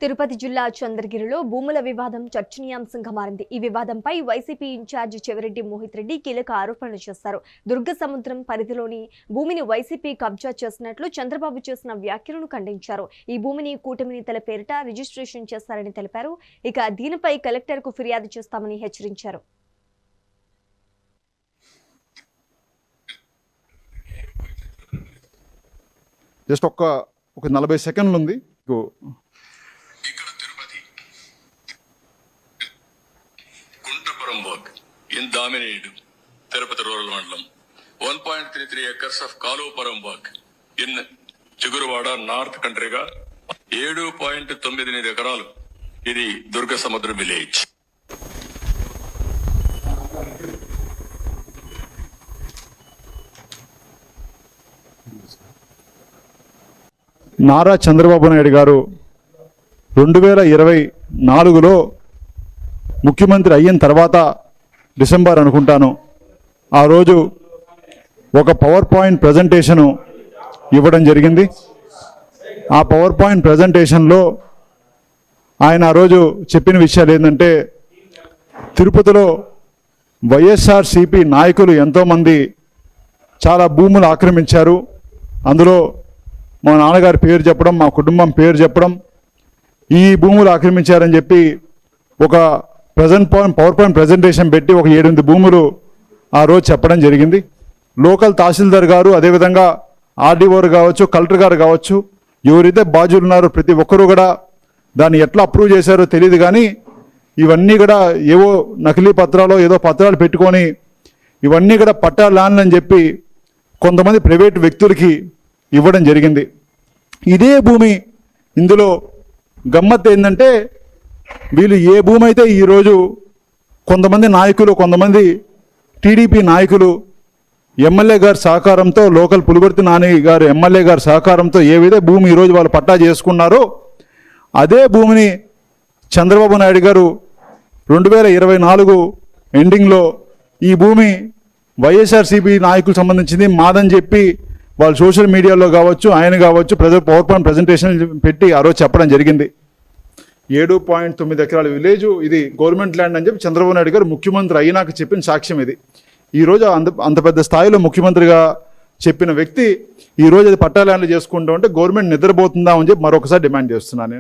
తిరుపతి జిల్లా చంద్రగిరిలో భూముల వివాదం చర్చనీయాంశంగా మారింది. ఈ వివాదంపై వైసీపీ ఇన్ఛార్జి చెవిరెడ్డి మోహిత్ రెడ్డి కీలక ఆరోపణలు చేశారు. దుర్గ సముద్రం పరిధిలోని భూమిని వైసీపీ కబ్జా చేసినట్లు చంద్రబాబు చేసిన వ్యాఖ్యలను ఖండించారు. ఈ భూమిని కూటమి నేతల పేరిట రిజిస్ట్రేషన్ చేస్తారని తెలిపారు. ఇక దీనిపై కలెక్టర్కు ఫిర్యాదు చేస్తామని హెచ్చరించారు. జస్ట్ ఒక 40 సెకండ్లు ఉంది. in Daminade, Tirupati Rural Mandalam. 1.33 acres of Kalupuram work in Chiguruvada, North Countryga. 7.98 ekaralu. Idi Durga Samudra village. Nara Chandrababu Naidu గారు 2024లో ముఖ్యమంత్రి అయిన తర్వాత డిసెంబర్ అనుకుంటాను, ఆ రోజు ఒక పవర్ పాయింట్ ప్రజెంటేషను ఇవ్వడం జరిగింది. ఆ పవర్ పాయింట్ ప్రజెంటేషన్లో ఆయన ఆ రోజు చెప్పిన విషయాలు ఏంటంటే, తిరుపతిలో వైఎస్ఆర్సీపీ నాయకులు ఎంతోమంది చాలా భూములు ఆక్రమించారు. అందులో మా నాన్నగారి పేరు చెప్పడం, మా కుటుంబం పేరు చెప్పడం, ఈ భూములు ఆక్రమించారని చెప్పి ఒక పవర్ పాయింట్ ప్రజెంటేషన్ పెట్టి ఒక 7-8 భూములు ఆ రోజు చెప్పడం జరిగింది. లోకల్ తహసీల్దార్ గారు, అదేవిధంగా ఆర్డీఓ కావచ్చు, కలెక్టర్ గారు కావచ్చు, ఎవరైతే బాధ్యులు ఉన్నారో ప్రతి ఒక్కరూ కూడా దాన్ని ఎట్లా అప్రూవ్ చేశారో తెలియదు. కానీ ఇవన్నీ కూడా ఏవో నకిలీ పత్రాలు, ఏదో పత్రాలు పెట్టుకొని ఇవన్నీ కూడా పట్టా ల్యాండ్ అని చెప్పి కొంతమంది ప్రైవేట్ వ్యక్తులకి ఇవ్వడం జరిగింది. ఇదే భూమి, ఇందులో గమ్మత్తు ఏంటంటే, వీళ్ళు ఏ భూమి అయితే ఈరోజు కొంతమంది నాయకులు, కొంతమంది టీడీపీ నాయకులు ఎమ్మెల్యే గారి సహకారంతో, లోకల్ పులివర్తి నాని గారు ఎమ్మెల్యే గారి సహకారంతో ఏవైతే భూమి ఈరోజు వాళ్ళు పట్టా చేసుకున్నారో, అదే భూమిని చంద్రబాబు నాయుడు గారు 2024 ఎండింగ్లో ఈ భూమి వైఎస్ఆర్సీపీ నాయకులకు సంబంధించింది మాదని చెప్పి వాళ్ళు సోషల్ మీడియాలో కావచ్చు, ఆయన కావచ్చు, పవర్ పాయింట్ ప్రజెంటేషన్ పెట్టి ఆ రోజు చెప్పడం జరిగింది. 7.9 ఎకరాల విలేజ్ ఇది గవర్నమెంట్ ల్యాండ్ అని చెప్పి చంద్రబాబు నాయుడు గారు ముఖ్యమంత్రి అయినాక చెప్పిన సాక్ష్యం ఇది. ఈరోజు అంత పెద్ద స్థాయిలో ముఖ్యమంత్రిగా చెప్పిన వ్యక్తి ఈరోజు అది పట్టా ల్యాండ్లు చేసుకుంటూ ఉంటే గవర్నమెంట్ నిద్రపోతుందా అని చెప్పి మరొకసారి డిమాండ్ చేస్తున్నాను నేను.